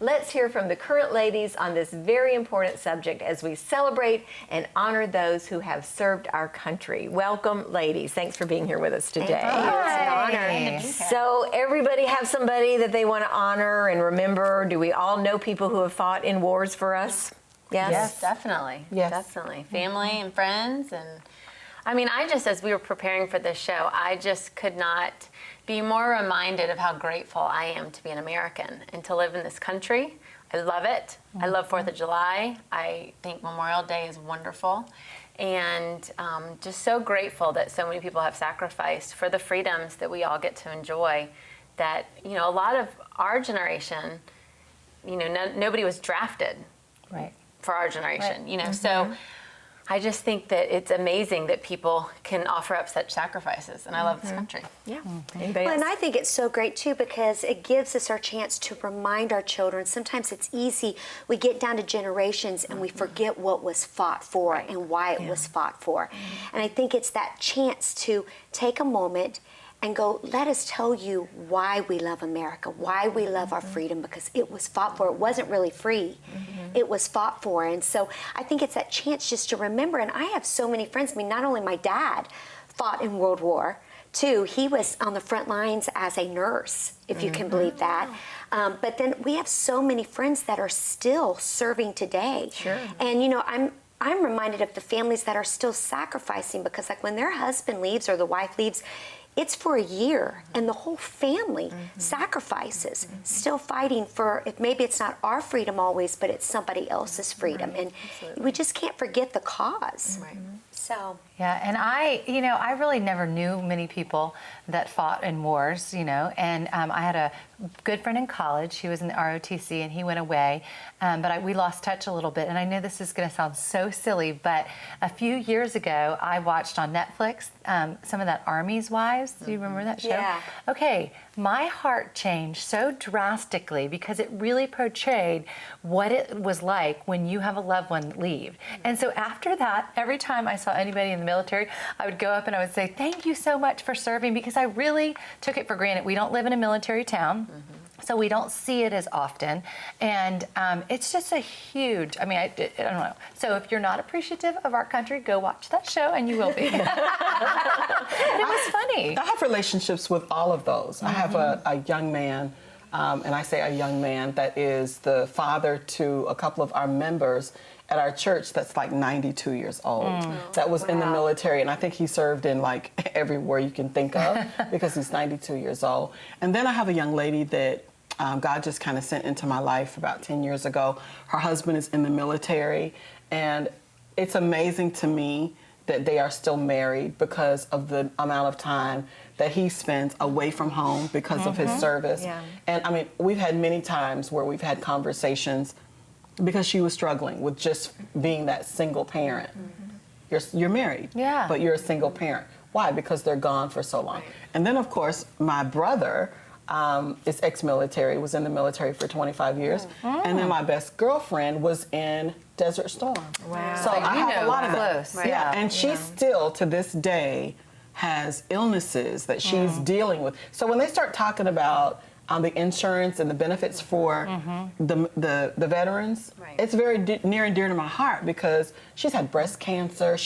let's hear from the current ladies on this very important subject as we celebrate and honor those who have served our country. Welcome, ladies. Thanks for being here with us today. It's an honor. So everybody have somebody that they want to honor and remember? Do we all know people who have fought in wars for us? Yes, definitely. Yes. Definitely. Family and friends. And I mean, as we were preparing for this show, I just could not be more reminded of how grateful I am to be an American and to live in this country. I love it. I love 4th of July. I think Memorial Day is wonderful. And just so grateful that so many people have sacrificed for the freedoms that we all get to enjoy. That, you know, a lot of our generation, you know, nobody was drafted. Right. For our generation, you know, so I just think that it's amazing that people can offer up such sacrifices, and I love this country. Yeah. Well, and I think it's so great too because it gives us our chance to remind our children. Sometimes it's easy, we get down to generations and we forget what was fought for and why it was fought for. And I think it's that chance to take a moment and go, let us tell you why we love America, why we love our freedom, because it was fought for. It wasn't really free. It was fought for. And so I think it's that chance just to remember. And I have so many friends. I mean, not only my dad fought in World War II, he was on the front lines as a nurse, if you can believe that. But then we have so many friends that are still serving today. Sure. And, you know, I'm reminded of the families that are still sacrificing because, like, when their husband leaves or the wife leaves, it's for a year, and the whole family sacrifices, still fighting for, if maybe it's not our freedom always, but it's somebody else's freedom. And we just can't forget the cause. So. Yeah, and I really never knew many people that fought in wars, you know, and I had a good friend in college. He was in the ROTC, and he went away, but we lost touch a little bit. And I know this is going to sound so silly, but a few years ago, I watched on Netflix some of that Army's Wives. Do you remember that show? Yeah. Okay, my heart changed so drastically because it really portrayed what it was like when you have a loved one leave. And so after that, every time I saw anybody in the military, I would go up and I would say, thank you so much for serving, because I really took it for granted. We don't live in a military town. So we don't see it as often. And it's just a huge, I mean, I don't know. So if you're not appreciative of our country, go watch that show and you will be. But it was funny. I have relationships with all of those. I have a young man, and I say a young man, that is the father to a couple of our members at our church that's like 92 years old, that was in the military, and I think he served in like every war you can think of because he's 92 years old. And then I have a young lady that God just kind of sent into my life about 10 years ago. Her husband is in the military, and it's amazing to me that they are still married because of the amount of time that he spends away from home because of his service. And I mean, we've had many times where we've had conversations because she was struggling with just being that single parent. You're married, but you're a single parent. Why? Because they're gone for so long. And then, of course, my brother is ex-military, was in the military for 25 years. And then my best girlfriend was in Desert Storm. Wow. So I have a lot of that. Close. Yeah, and she still, to this day, has illnesses that she's dealing with. So when they start talking about the insurance and the benefits for the veterans, it's very near and dear to my heart because she's had breast cancer.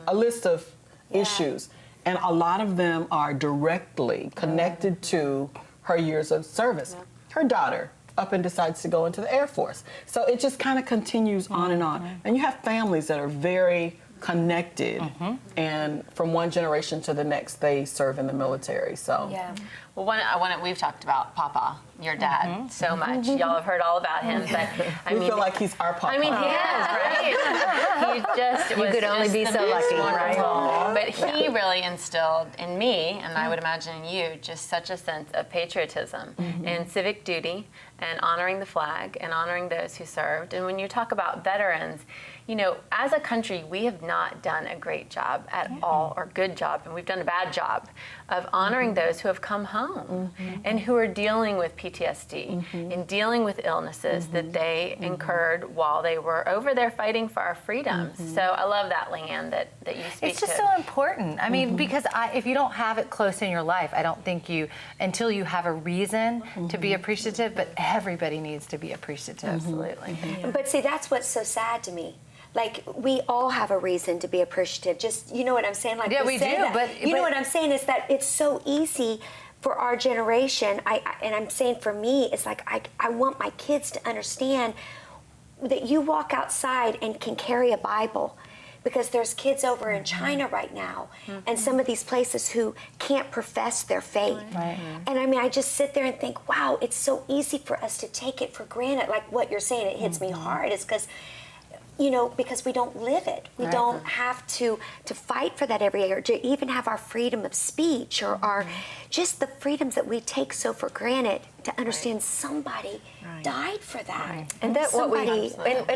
A list of issues, and a lot of them are directly connected to her years of service. Her daughter up and decides to go into the Air Force. So it just kind of continues on and on. And you have families that are very connected, and from one generation to the next, they serve in the military. So. Well, we've talked about Papa, your dad, so much. Y'all have heard all about him, but I mean, feel like he's our Papa. I mean, he is, right? He just You could only be so lucky, right? But he really instilled in me, and I would imagine in you, just such a sense of patriotism and civic duty and honoring the flag and honoring those who served. And when you talk about veterans, you know, as a country, we have not done a great job at all, or good job, and we've done a bad job of honoring those who have come home and who are dealing with PTSD and dealing with illnesses that they incurred while they were over there fighting for our freedoms. So I love that, Leanne, that you speak to. It's just so important. I mean, because if you don't have it close in your life, I don't think until you have a reason to be appreciative, but everybody needs to be appreciative. Absolutely. But see, that's what's so sad to me. Like, we all have a reason to be appreciative. Just, you know what I'm saying? Like, Yeah, we say do, that. but- You know but- what I'm saying is that it's so easy for our generation. And I'm saying for me, it's like I want my kids to understand that you walk outside and can carry a Bible. Because there's kids over in China right now and some of these places who can't profess their faith. Right. And I mean, I just sit there and think, wow, it's so easy for us to take it for granted. Like what you're saying, it hits me hard. It's because, you know, because we don't live it. We don't have to fight for that every day, or to even have our freedom of speech, or our just the freedoms that we take so for granted, to understand somebody died for that. And that Somebody-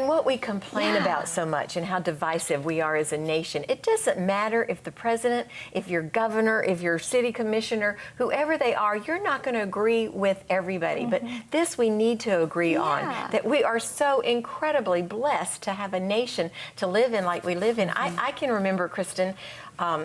what we complain about so much, and how divisive we are as a nation. It doesn't matter if the president, if your governor, if your city commissioner, whoever they are, you're not going to agree with everybody. But this we need to agree on, that we are so incredibly blessed to have a nation to live in like we live in. I can remember, Kristen,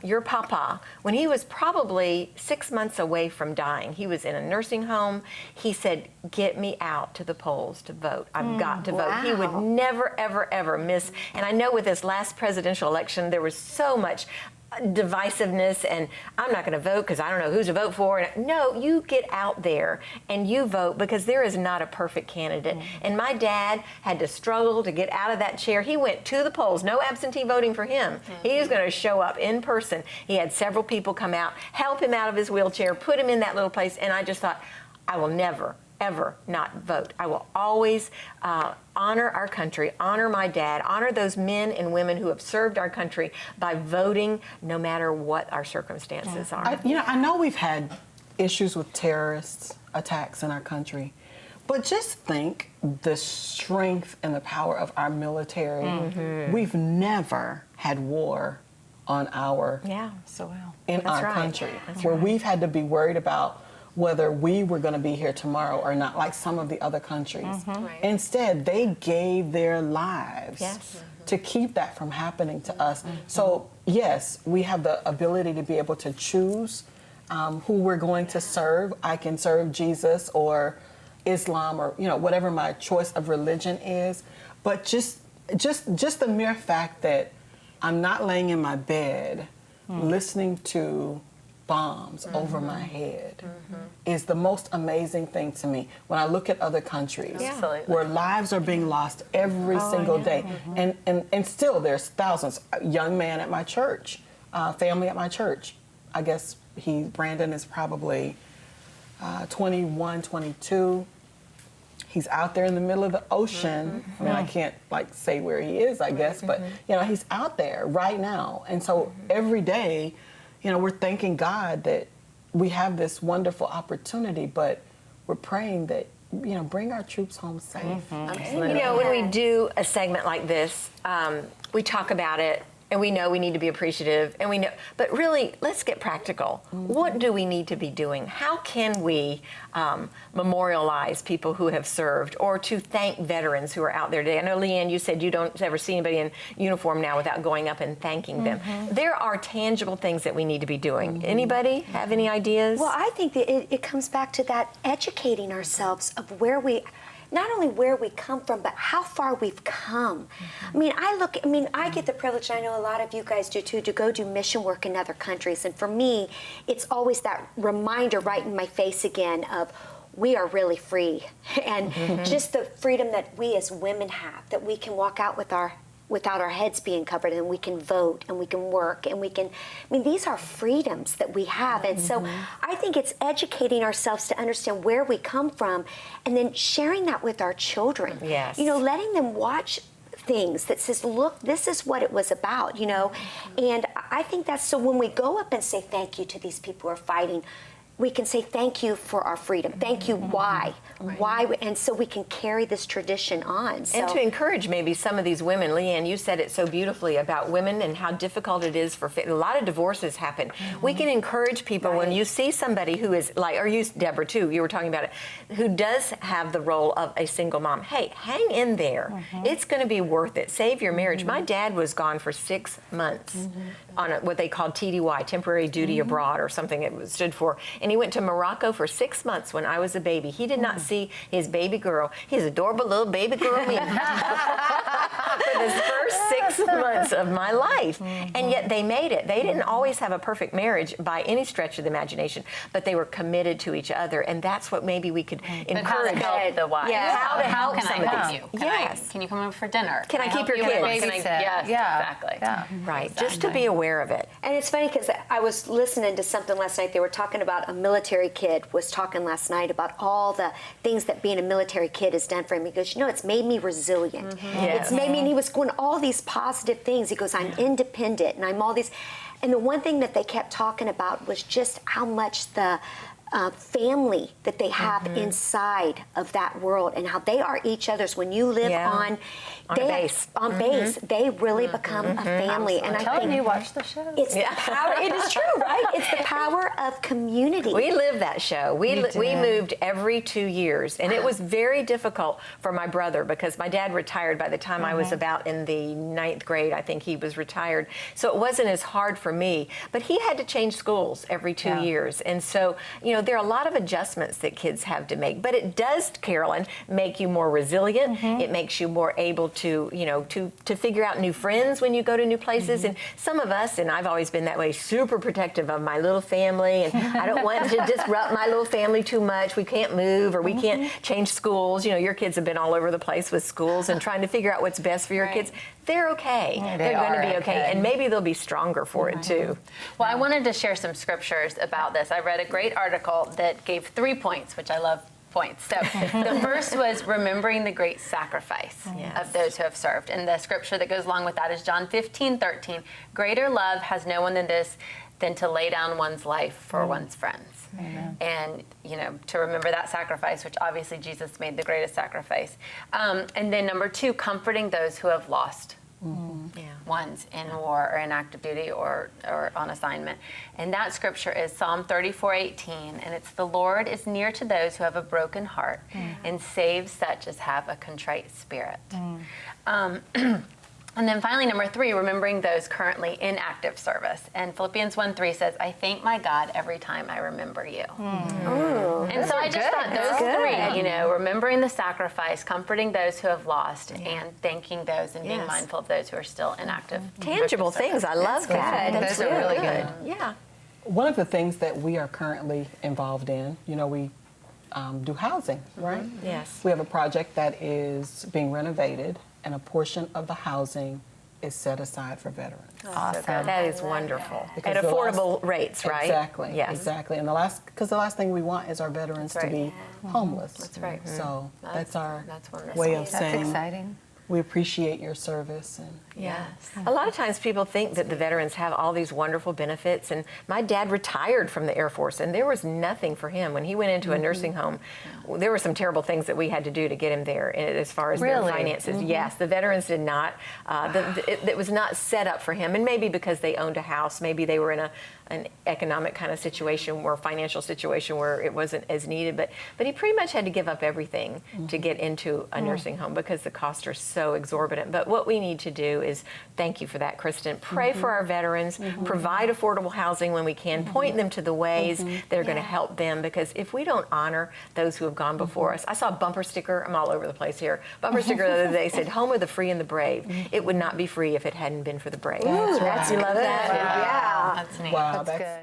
your papa, when he was probably 6 months away from dying, he was in a nursing home. He said, "Get me out to the polls to vote. I've got to vote." He would never, ever, ever miss. And I know with this last presidential election, there was so much divisiveness, and I'm not going to vote because I don't know who to vote for. No, you get out there and you vote, because there is not a perfect candidate. And my dad had to struggle to get out of that chair. He went to the polls, no absentee voting for him. He was going to show up in person. He had several people come out, help him out of his wheelchair, put him in that little place, and I just thought, I will never, ever not vote. I will always honor our country, honor my dad, honor those men and women who have served our country by voting, no matter what our circumstances are. I know we've had issues with terrorist attacks in our country, but just think the strength and the power of our military. We've never had war on our So well. in That's our right. country, That's where right. we've had to be worried about whether we were going to be here tomorrow or not, like some of the other countries. Instead, they gave their lives Yes. to keep that from happening to us. So, yes, we have the ability to be able to choose who we're going to serve. I can serve Jesus or Islam, or whatever my choice of religion is. But just the mere fact that I'm not laying in my bed listening to bombs over my head is the most amazing thing to me when I look at other countries where lives are being lost every single day. And still there's thousands. A young man at my church, family at my church, I guess Brandon is probably 21, 22. He's out there in the middle of the ocean. I mean, I can't say where he is, I guess, but he's out there right now. And so every day, we're thanking God that we have this wonderful opportunity, but we're praying that, bring our troops home safe. When we do a segment like this, we talk about it, and we know we need to be appreciative, and we know, but really, let's get practical. What do we need to be doing? How can we memorialize people who have served, or to thank veterans who are out there today? I know, Leanne, you said you don't ever see anybody in uniform now without going up and thanking them. There are tangible things that we need to be doing. Anybody have any ideas? Well, I think that it comes back to that educating ourselves of not only where we come from, but how far we've come. I get the privilege, and I know a lot of you guys do too, to go do mission work in other countries. And for me, it's always that reminder right in my face again of we are really free. And just the freedom that we as women have, that we can walk out without our heads being covered, and we can vote, and we can work, and these are freedoms that we have. And so I think it's educating ourselves to understand where we come from, and then sharing that with our children. Yes. Letting them watch things that says, look, this is what it was about, And I think that's, so when we go up and say thank you to these people who are fighting, we can say thank you for our freedom. Thank you. Why? And so we can carry this tradition on. So. And to encourage maybe some of these women. Leanne, you said it so beautifully about women and how difficult it is a lot of divorces happen. We can encourage people when you see somebody who is or you, Deborah, too, you were talking about it, who does have the role of a single mom. Hey, hang in there. It's going to be worth it. Save your marriage. My dad was gone for 6 months on what they called TDY, temporary duty abroad, or something it stood for. and he went to Morocco for 6 months when I was a baby. He did not see his baby girl, his adorable little baby girl, me, for the first 6 months of my life. And yet they made it. They didn't always have a perfect marriage by any stretch of the imagination, but they were committed to each other, and that's what maybe we could But how to encourage. help the wife? Yeah. How to help can I somebody. help you? Yes. Can you come over for dinner? Can I keep help your you with kids? this? Can I- Babysit. Yes, Yeah. exactly. Yeah. Right, just to be aware of it. And it's funny because I was listening to something last night. They were talking about a military kid was talking last night about all the things that being a military kid has done for him. He goes, it's made me resilient. Yes. It's made me, and he was going all these positive things. He goes, I'm independent and I'm all these. And the one thing that they kept talking about was just how much the family that they have inside of that world and how they are each other's. When you live Yeah. on base. on base, they really become a family. And I Telling think you, watch the show. it's the power. It is true, right? It's the power of community. We lived that show. We did. moved every 2 years, and it was very difficult for my brother because my dad retired by the time I was about in the 9th grade. I think he was retired, so it wasn't as hard for me. But he had to change schools every 2 years, and so there are a lot of adjustments that kids have to make. But it does, Carolyn, make you more resilient. It makes you more able to figure out new friends when you go to new places. And some of us, and I've always been that way, super protective of my little family, and I don't want to disrupt my little family too much. We can't move or we can't change schools. Your kids have been all over the place with schools and trying to figure out what's best for your kids. They're okay. They're going to be okay, and maybe they'll be stronger for it too. Well, I wanted to share some scriptures about this. I read a great article that gave 3 points, which I love points. So the first was remembering the great sacrifice of those who have served. And the scripture that goes along with that is John 15:13. Greater love has no one than this, than to lay down one's life for one's friends. Amen. And, to remember that sacrifice, which obviously Jesus made the greatest sacrifice. And then number 2, comforting those who have lost ones in war or in active duty or on assignment. And that scripture is Psalm 34:18, and it's, the Lord is near to those who have a broken heart and saves such as have a contrite spirit. And then finally, number 3, remembering those currently in active service. And Philippians 1:3 says, I thank my God every time I remember you. And so I just thought those 3, remembering the sacrifice, comforting those who have lost, and thanking those and being Yes. mindful of those who are still in active Tangible active things. I love that. Those are really good. Yeah. One of the things that we are currently involved in, we do housing, right? Yes. We have a project that is being renovated, and a portion of the housing is set aside for veterans. Awesome. That is wonderful. Because At the affordable rates, right? Exactly. Yes. Exactly. And the last thing we want is our veterans That's to right. be homeless. That's right. So that's our that's wonderful. way of That's saying exciting. we appreciate your service. And Yes. A lot of times people think that the veterans have all these wonderful benefits, and my dad retired from the Air Force, and there was nothing for him. When he went into a nursing home, there were some terrible things that we had to do to get him there as far as Really? their finances. Yes, the veterans did not. It was not set up for him, and maybe because they owned a house, maybe they were in an economic kind of situation or financial situation where it wasn't as needed, but he pretty much had to give up everything to get into a nursing home because the costs are so exorbitant. But what we need to do is, thank you for that, Kristen, pray for our veterans, provide affordable housing when we can, point them to the ways that are going to help them, because if we don't honor those who have gone before us. I saw a bumper sticker, I'm all over the place here, bumper sticker the other day said, home of the free and the brave. It would not be free if it hadn't been for the brave. That's You love that? right. Yeah. That's neat. Wow, That's good.